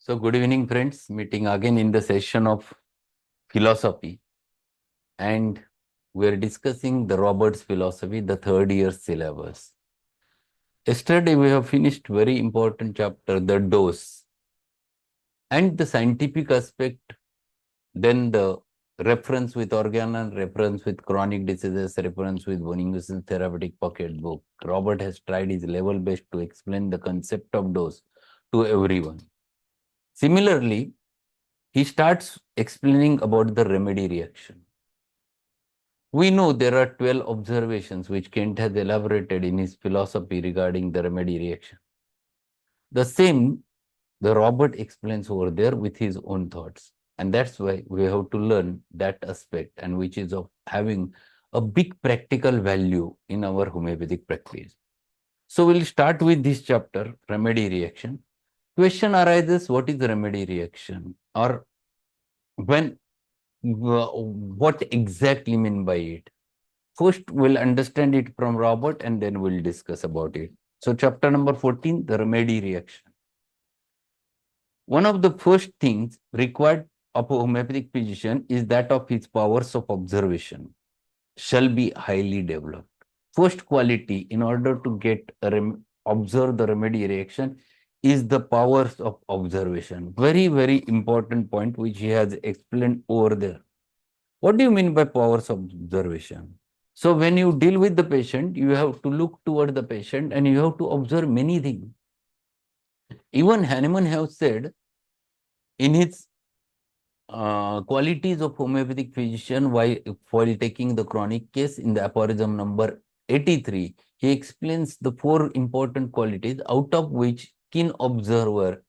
So, good evening, friends. Meeting again in the session of philosophy, and we are discussing the Roberts philosophy, the third year syllabus. Yesterday, we have finished very important chapter, the dose, and the scientific aspect. Then the reference with Organon, reference with chronic diseases, reference with Boningus's therapeutic pocket book. Robert has tried his level best to explain the concept of dose to everyone. Similarly, he starts explaining about the remedy reaction. We know there are 12 observations which Kant has elaborated in his philosophy regarding the remedy reaction. The same, the Robert explains over there with his own thoughts. And that's why we have to learn that aspect, and which is of having a big practical value in our homeopathic practice. So we'll start with this chapter, remedy reaction. Question arises, what is the remedy reaction? Or when what exactly mean by it? First, we'll understand it from Robert and then we'll discuss about it. So, chapter number 14, the remedy reaction. One of the first things required of a homeopathic physician is that of his powers of observation shall be highly developed. First quality in order to get observe the remedy reaction is the powers of observation. Very, very important point which he has explained over there. What do you mean by powers of observation? So when you deal with the patient, you have to look toward the patient and you have to observe many things. Even Hahnemann has said in his qualities of homeopathic physician while taking the chronic case in the aphorism number 83, he explains the four important qualities, out of which keen observer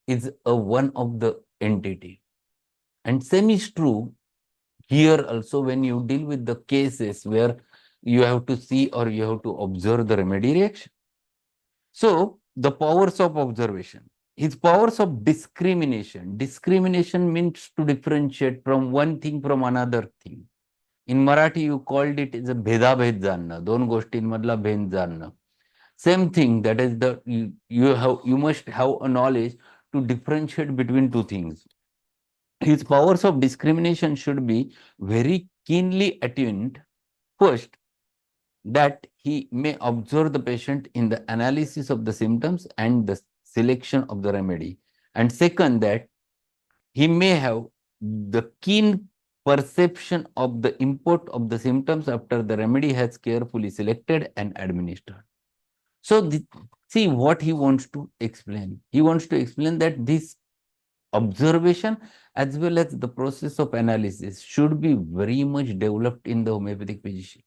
is one of the entity. And same is true here also when you deal with the cases where you have to see or you have to observe the remedy reaction. So, the powers of observation. His powers of discrimination. Discrimination means to differentiate from one thing from another thing. In Marathi, you called it as a भेदाभेद जानणं, दोन गोष्टींमधला भेद जाणणं. Same thing, that is you must have a knowledge to differentiate between two things. His powers of discrimination should be very keenly attuned. First, that he may observe the patient in the analysis of the symptoms and the selection of the remedy. And second, that he may have the keen perception of the import of the symptoms after the remedy has carefully selected and administered. So, see what he wants to explain. He wants to explain that this observation as well as the process of analysis should be very much developed in the homeopathic physician.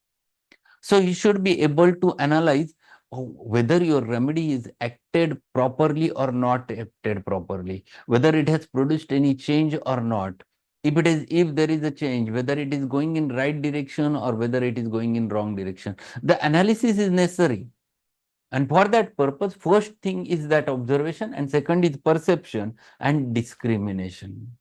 So you should be able to analyze whether your remedy is acted properly or not acted properly, whether it has produced any change or not. If there is a change, whether it is going in right direction or whether it is going in wrong direction. The analysis is necessary. And for that purpose, first thing is that observation, and second is perception and discrimination.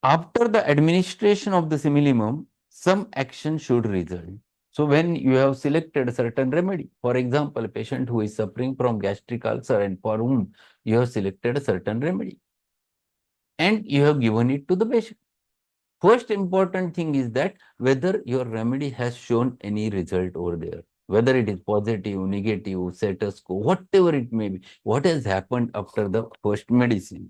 After the administration of the simillimum, some action should result. So when you have selected a certain remedy, for example, a patient who is suffering from gastric ulcer and for whom you have selected a certain remedy and you have given it to the patient. First important thing is that whether your remedy has shown any result over there, whether it is positive, negative, status quo, whatever it may be, what has happened after the first medicine.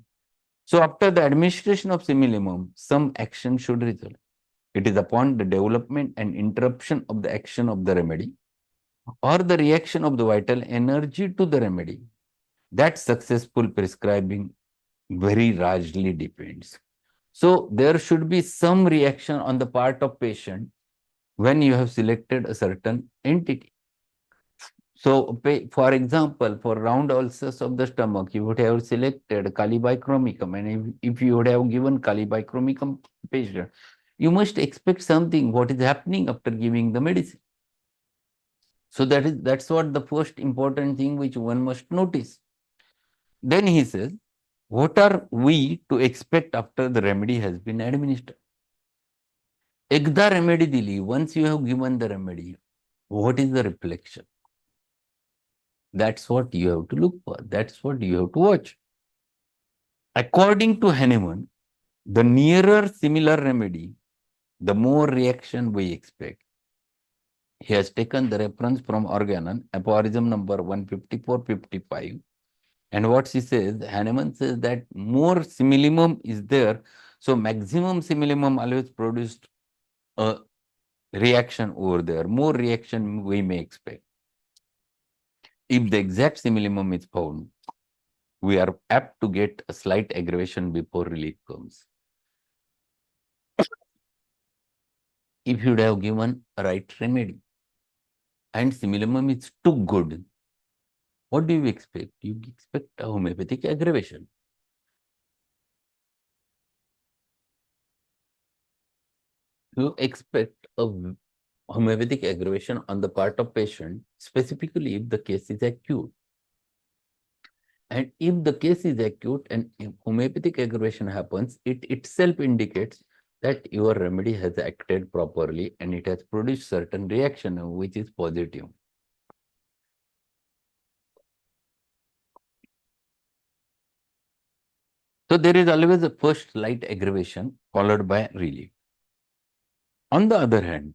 So after the administration of simillimum, some action should result. It is upon the development and interruption of the action of the remedy or the reaction of the vital energy to the remedy that successful prescribing very largely depends. So there should be some reaction on the part of patient when you have selected a certain entity. So, for example, for round ulcers of the stomach, you would have selected calibicromicum, and if you would have given calibicromicum patient, you must expect something, what is happening after giving the medicine. So that's what the first important thing which one must notice. Then he says, what are we to expect after the remedy has been administered? Ekda remedy dili, once you have given the remedy, what is the reflection? That's what you have to look for. That's what you have to watch. According to Hahnemann, the nearer similar remedy, the more reaction we expect. He has taken the reference from Organon, aphorism number 154-55. And what she says, Hahnemann says that more simillimum is there. So maximum simillimum always produced a reaction over there. More reaction we may expect. If the exact simillimum is found, we are apt to get a slight aggravation before relief comes. If you would have given a right remedy and simillimum is too good, what do you expect? You expect a homeopathic aggravation. You expect a homeopathic aggravation on the part of patient, specifically if the case is acute. And if the case is acute and homeopathic aggravation happens, it itself indicates that your remedy has acted properly and it has produced certain reaction which is positive. So there is always a first slight aggravation followed by relief. On the other hand,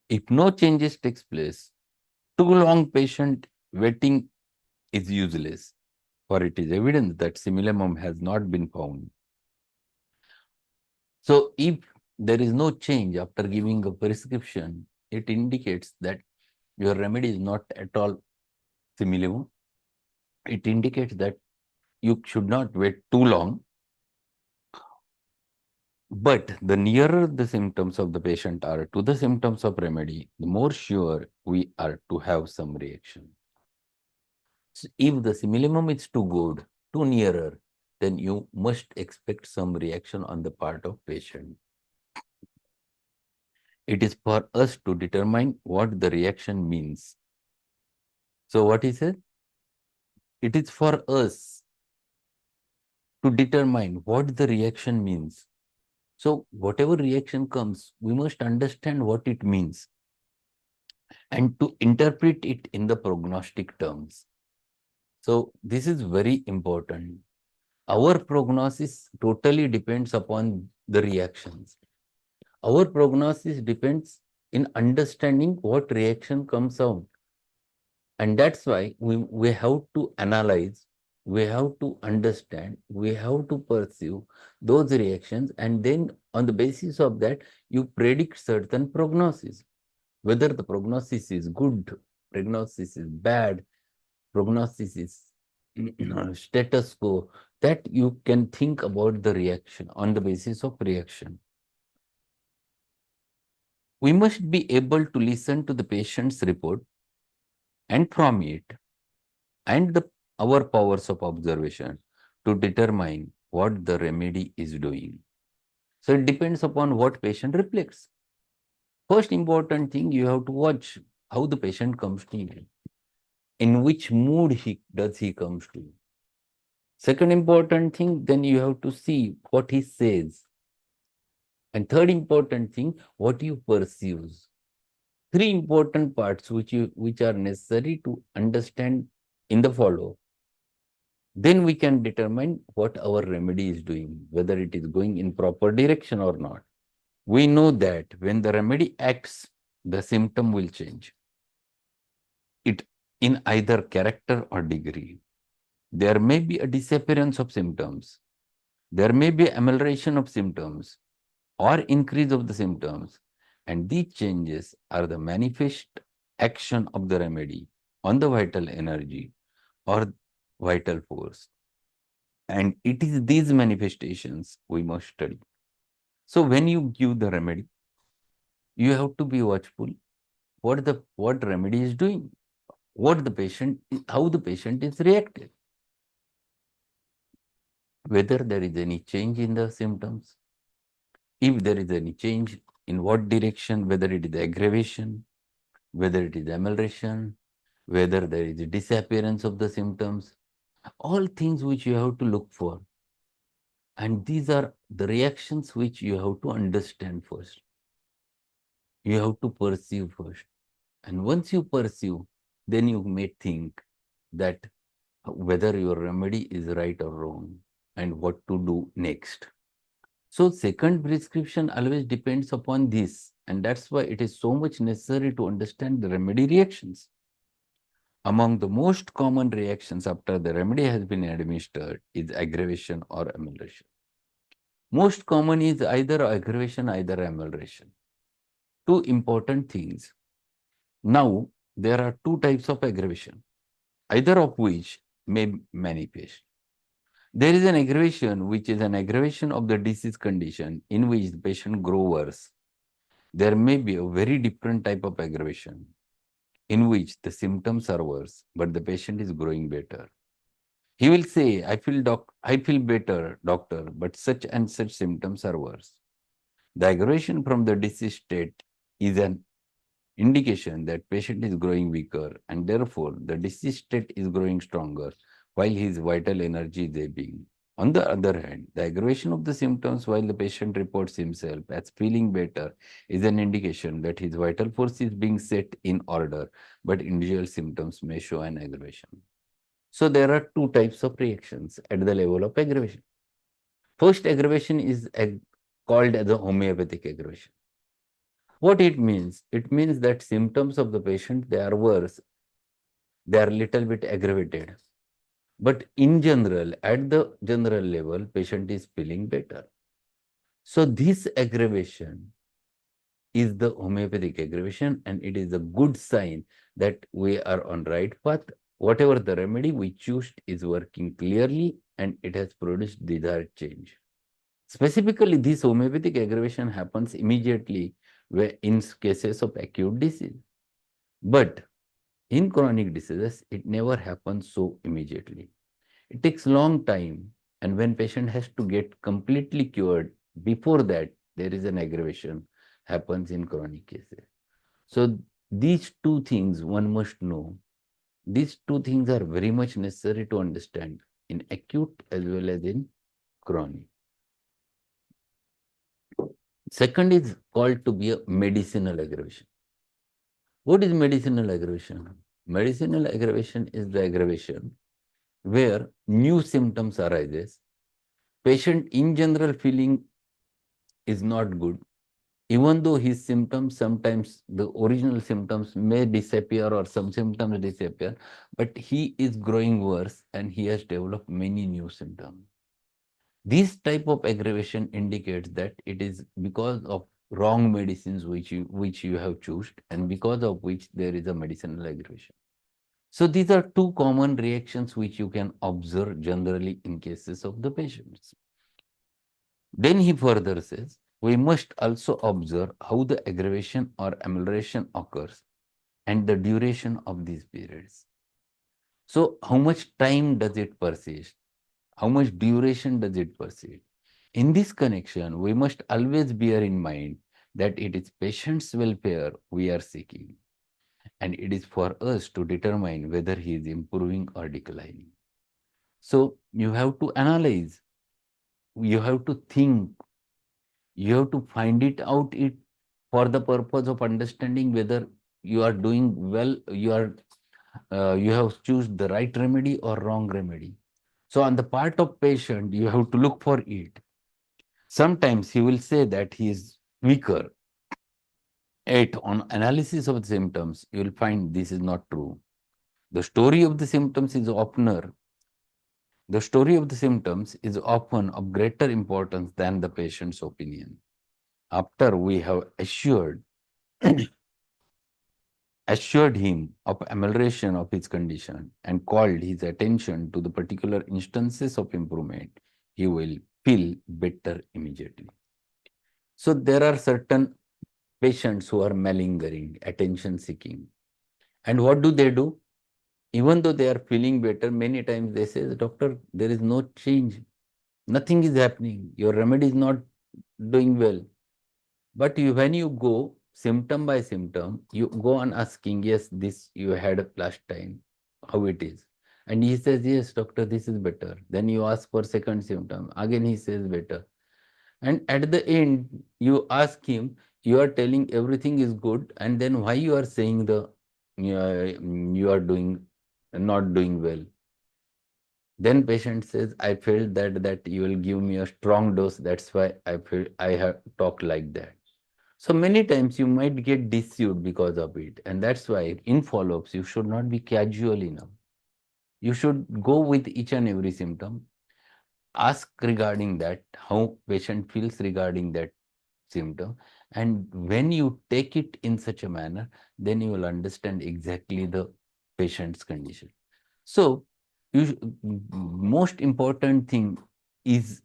if no changes takes place, too long patient waiting is useless, for it is evident that simillimum has not been found. So if there is no change after giving a prescription, it indicates that your remedy is not at all simillimum. It indicates that you should not wait too long. But the nearer the symptoms of the patient are to the symptoms of remedy, the more sure we are to have some reaction. So if the simillimum is too good, too nearer, then you must expect some reaction on the part of patient. It is for us to determine what the reaction means. So what he said? It is for us to determine what the reaction means. So whatever reaction comes, we must understand what it means and to interpret it in the prognostic terms. So this is very important. Our prognosis totally depends upon the reactions. Our prognosis depends in understanding what reaction comes out. And that's why we have to analyze, we have to understand, we have to pursue those reactions, and then on the basis of that, you predict certain prognosis. Whether the prognosis is good, prognosis is bad, prognosis is status quo, that you can think about the reaction on the basis of reaction. We must be able to listen to the patient's report and from it and our powers of observation to determine what the remedy is doing. So it depends upon what patient reflects. First important thing, you have to watch how the patient comes to you. In which mood does he comes to you. Second important thing, then you have to see what he says. And third important thing, what you perceives. Three important parts which are necessary to understand in the follow. Then we can determine what our remedy is doing, whether it is going in proper direction or not. We know that when the remedy acts, the symptom will change. It in either character or degree. There may be a disappearance of symptoms. There may be amelioration of symptoms or increase of the symptoms. And these changes are the manifest action of the remedy on the vital energy or vital force. And it is these manifestations we must study. So when you give the remedy, you have to be watchful what remedy is doing, how the patient is reacting, whether there is any change in the symptoms, if there is any change, in what direction, whether it is aggravation, whether it is amelioration, whether there is a disappearance of the symptoms, all things which you have to look for. And these are the reactions which you have to understand first. You have to perceive first. And once you perceive, then you may think. that whether your remedy is right or wrong and what to do next. So second prescription always depends upon this, and that's why it is so much necessary to understand the remedy reactions. Among the most common reactions after the remedy has been administered is aggravation or amelioration. Most common is either aggravation, either amelioration. Two important things. Now, there are two types of aggravation, either of which may manifest. There is an aggravation which is an aggravation of the disease condition in which the patient grows worse. There may be a very different type of aggravation in which the symptoms are worse, but the patient is growing better. He will say, I feel better, doctor, but such and such symptoms are worse. The aggravation from the disease state is an indication that patient is growing weaker and therefore the disease state is growing stronger while his vital energy is ebbing. On the other hand, the aggravation of the symptoms while the patient reports himself as feeling better is an indication that his vital force is being set in order, but individual symptoms may show an aggravation. So there are two types of reactions at the level of aggravation. First aggravation is called as a homeopathic aggravation. What it means? It means that symptoms of the patient, they are worse, they are little bit aggravated. But in general, at the general level, patient is feeling better. So this aggravation is the homeopathic aggravation, and it is a good sign that we are on right path. Whatever the remedy we choose is working clearly and it has produced desired change. Specifically, this homeopathic aggravation happens immediately in cases of acute disease. But in chronic diseases, it never happens so immediately. It takes long time, and when patient has to get completely cured, before that, there is an aggravation happens in chronic cases. So these two things one must know. These two things are very much necessary to understand in acute as well as in chronic. Second is called to be a medicinal aggravation. What is medicinal aggravation? Medicinal aggravation is the aggravation where new symptoms arises. Patient in general feeling is not good. Even though his symptoms, sometimes the original symptoms may disappear or some symptoms disappear, but he is growing worse and he has developed many new symptoms. This type of aggravation indicates that it is because of wrong medicines which you have chosen and because of which there is a medicinal aggravation. So these are two common reactions which you can observe generally in cases of the patients. Then he further says, we must also observe how the aggravation or amelioration occurs and the duration of these periods. So how much time does it persist? How much duration does it persist? In this connection, we must always bear in mind that it is patient's welfare we are seeking, and it is for us to determine whether he is improving or declining. So you have to analyze, you have to think, you have to find it out it for the purpose of understanding whether you are doing well, you have choose the right remedy or wrong remedy. So on the part of patient, you have to look for it. Sometimes he will say that he is weaker. Yet on analysis of the symptoms, you will find this is not true. The story of the symptoms is oftener. The story of the symptoms is often of greater importance than the patient's opinion. After we have assured him of amelioration of his condition and called his attention to the particular instances of improvement, he will feel better immediately. So there are certain patients who are malingering, attention seeking. And what do? Even though they are feeling better, many times they say, doctor, there is no change. Nothing is happening. Your remedy is not doing well. But when you go symptom by symptom, you go on asking, yes, this you had last time, how it is. And he says, yes, doctor, this is better. Then you ask for second symptom. Again, he says better. And at the end, you ask him, you are telling everything is good. And then why you are saying you are doing not doing well. Then patient says, I felt that you will give me a strong dose. That's why I feel I have talked like that. So many times you might get deceived because of it. And that's why in follow-ups, you should not be casual enough. You should go with each and every symptom. Ask regarding that, how patient feels regarding that symptom. And when you take it in such a manner, then you will understand exactly the patient's condition. So, most important thing is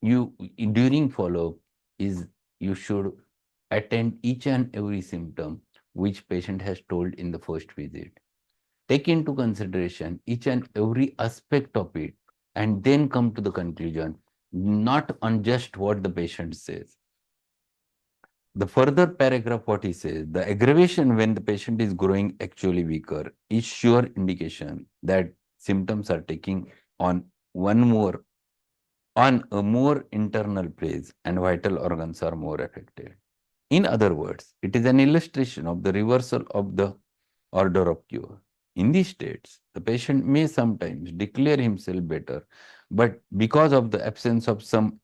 you during follow-up is you should attend each and every symptom which patient has told in the first visit. Take into consideration each and every aspect of it and then come to the conclusion, not on just what the patient says. The further paragraph, what he says, the aggravation when the patient is growing actually weaker is sure indication that symptoms are taking on a more internal place and vital organs are more affected. In other words, it is an illustration of the reversal of the order of cure. In these states, the patient may sometimes declare himself better, but because of the absence of some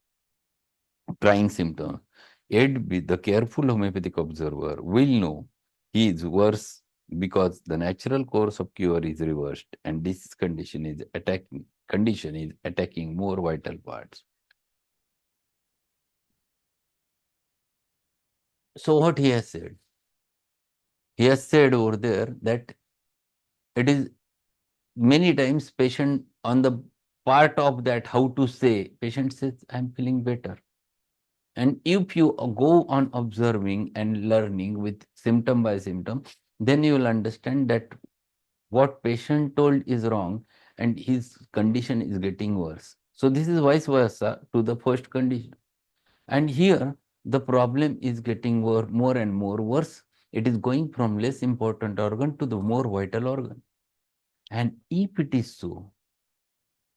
trying symptom, yet the careful homeopathic observer will know he is worse because the natural course of cure is reversed and this condition is attacking more vital parts. So what he has said? He has said over there that it is many times patient on the part of that how to say, patient says, I'm feeling better. And if you go on observing and learning with symptom by symptom, then you will understand that what patient told is wrong and his condition is getting worse. So this is vice versa to the first condition. And here the problem is getting more and more worse. It is going from less important organ to the more vital organ. And if it is so,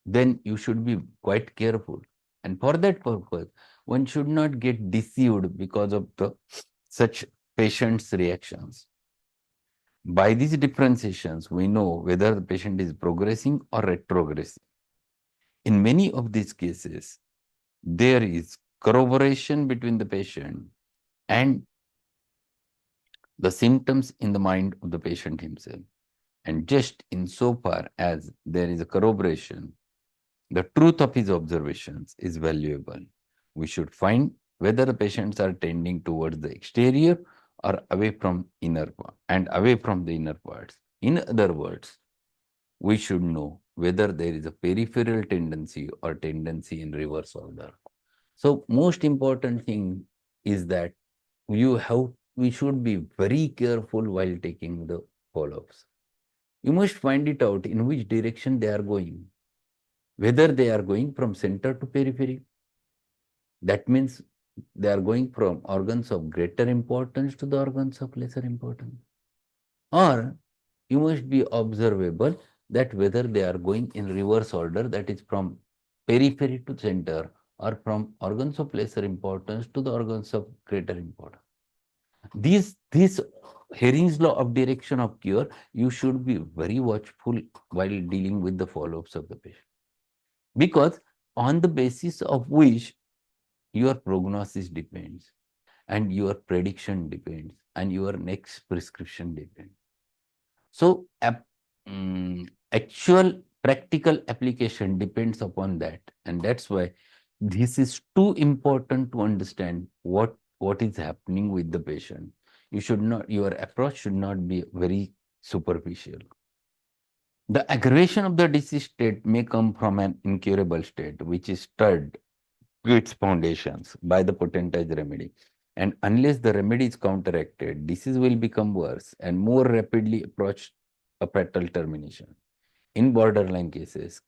then you should be quite careful. And for that purpose, one should not get deceived because of the such patient's reactions. By these differentiations, we know whether the patient is progressing or retrogressing. In many of these cases, there is corroboration between the patient and the symptoms in the mind of the patient himself. And just insofar as there is a corroboration, the truth of his observations is valuable. We should find whether the patients are tending towards the exterior or away from away from the inner parts. In other words, we should know whether there is a peripheral tendency or tendency in reverse order. So most important thing is that we should be very careful while taking the follow-ups. You must find it out in which direction they are going. Whether they are going from center to periphery, that means they are going from organs of greater importance to the organs of lesser importance. Or you must be observable that whether they are going in reverse order, that is from periphery to center, or from organs of lesser importance to the organs of greater importance. This Hering's law of direction of cure, you should be very watchful while dealing with the follow-ups of the patient. Because on the basis of which your prognosis depends and your prediction depends and your next prescription depends. So actual practical application depends upon that, and that's why this is too important to understand what is happening with the patient. Your approach should not be very superficial. The aggravation of the disease state may come from an incurable state which is stirred to its foundations by the potentized remedy. And unless the remedy is counteracted, disease will become worse and more rapidly approach a fatal termination. In borderline cases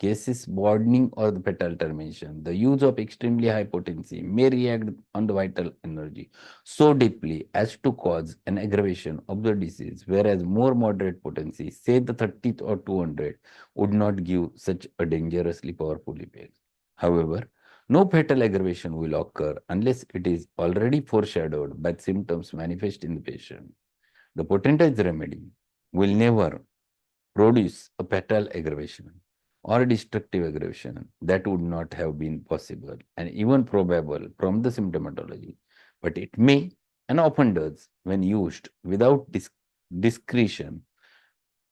broadening or the fatal termination, the use of extremely high potency may react on the vital energy so deeply as to cause an aggravation of the disease, whereas more moderate potency, say the 30th or 200, would not give such a dangerously powerful effect. However, no fatal aggravation will occur unless it is already foreshadowed by symptoms manifest in the patient. The potentized remedy will never produce a fatal aggravation or a destructive aggravation that would not have been possible and even probable from the symptomatology, but it may and often does when used without discretion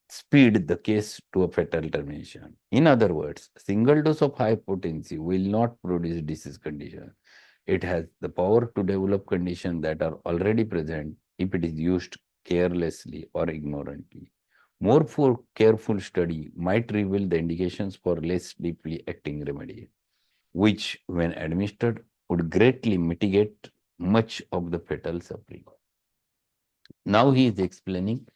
speed the case to a fatal termination. In other words, a single dose of high potency will not produce disease condition. It has the power to develop conditions that are already present if it is used carelessly or ignorantly. More for careful study might reveal the indications for less deeply acting remedy, which, when administered, would greatly mitigate much of the fatal suffering. Now he is explaining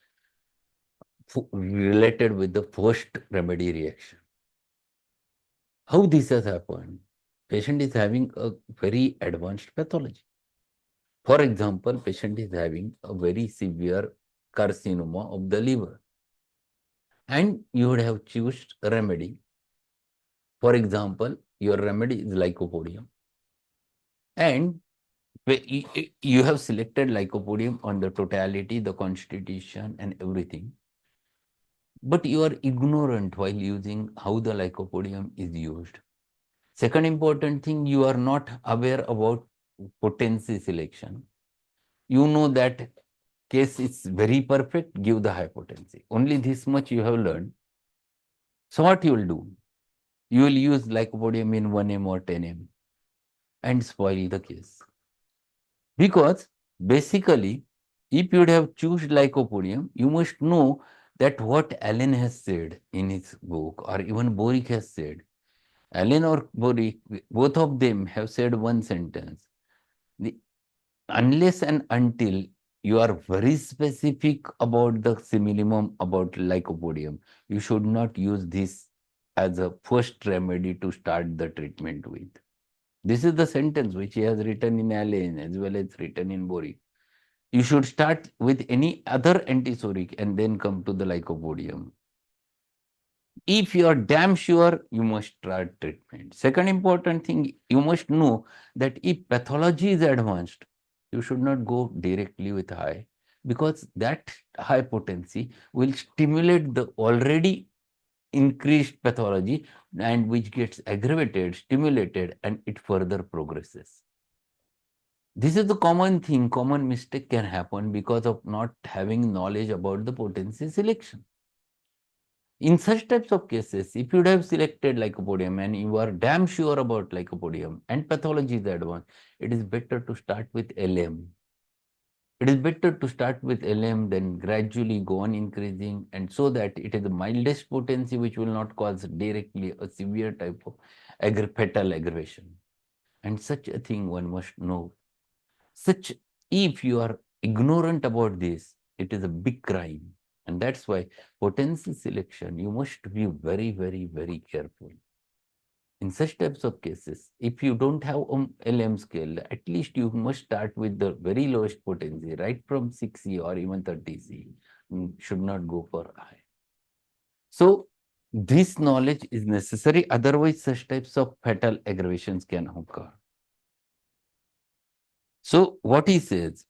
related with the first remedy reaction. How this has happened? Patient is having a very advanced pathology. For example, patient is having a very severe carcinoma of the liver, and you would have chosen a remedy. For example, your remedy is lycopodium, and you have selected lycopodium on the totality, the constitution, and everything. But you are ignorant while using how the lycopodium is used. Second important thing, you are not aware about potency selection. You know that case is very perfect, give the high potency. Only this much you have learned. So what you will do? You will use lycopodium in 1M or 10M and spoil the case. Because basically, if you would have chosen lycopodium, you must know that what Allen has said in his book or even Boric has said. Allen or Boric, both of them have said one sentence. Unless and until you are very specific about the simillimum about lycopodium, you should not use this as a first remedy to start the treatment with. This is the sentence which he has written in Allen as well as written in Boric. You should start with any other antisoric and then come to the lycopodium. If you are damn sure, you must start treatment. Second important thing, you must know that if pathology is advanced, you should not go directly with high, because that high potency will stimulate the already increased pathology, and which gets aggravated, stimulated, and it further progresses. This is the common thing, common mistake can happen because of not having knowledge about the potency selection. In such types of cases, if you would have selected lycopodium and you are damn sure about lycopodium and pathology is advanced, it is better to start with LM. It is better to start with LM, then gradually go on increasing, and so that it is the mildest potency which will not cause directly a severe type of fatal aggravation. And such a thing one must know. If you are ignorant about this, it is a big crime. And that's why potency selection, you must be very, very, very careful. In such types of cases, if you don't have LM scale, at least you must start with the very lowest potency, right from 6C or even 30C. Should not go for high. So this knowledge is necessary. Otherwise, such types of fatal aggravations can occur. So what he says,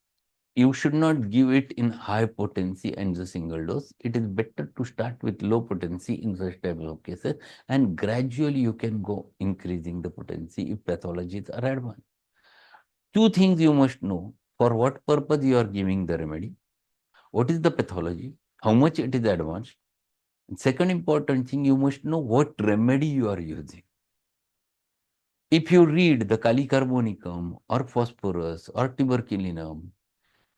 you should not give it in high potency and the single dose. It is better to start with low potency in such types of cases, and gradually you can go increasing the potency if pathologies are advanced. Two things you must know: for what purpose you are giving the remedy, what is the pathology, how much it is advanced. And second important thing, you must know what remedy you are using. If you read the Calicarbonicum or phosphorus or tuberculinum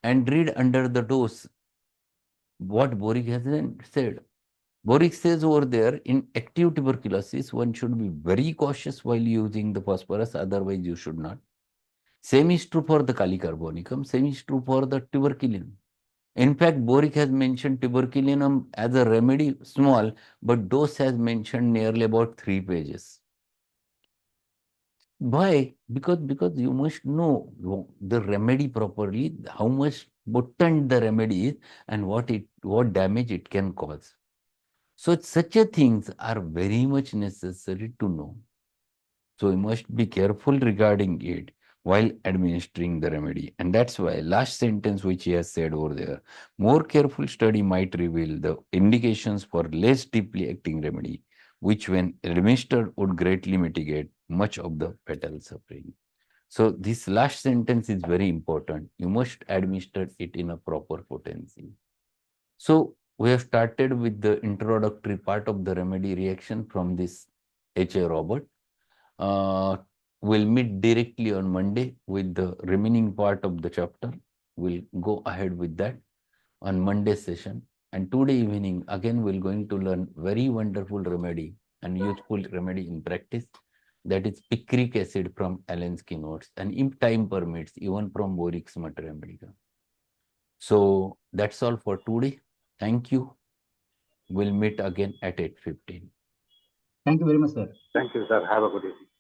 and read under the dose what Boric has said. Boric says over there, in active tuberculosis, one should be very cautious while using the phosphorus, otherwise you should not. Same is true for the Calicarbonicum, same is true for the tuberculinum. In fact, Boric has mentioned tuberculinum as a remedy, small, but dose has mentioned nearly about 3 pages. Why? Because you must know the remedy properly, how much potent the remedy is, and what damage it can cause. So such a things are very much necessary to know. So we must be careful regarding it. while administering the remedy. And that's why last sentence which he has said over there, more careful study might reveal the indications for less deeply acting remedy, which when administered would greatly mitigate much of the fatal suffering. So this last sentence is very important. You must administer it in a proper potency. So we have started with the introductory part of the remedy reaction from this H.A. Robert. Uh, we'll meet directly on Monday with the remaining part of the chapter. We'll go ahead with that on Monday session. And today evening, again, we're going to learn very wonderful remedy and useful remedy in practice. That is picric acid from Allen's notes, and if time permits, even from Borix Mater America. So that's all for today. Thank you. We'll meet again at 8:15. Thank you very much, sir. Thank you, sir. Have a good evening.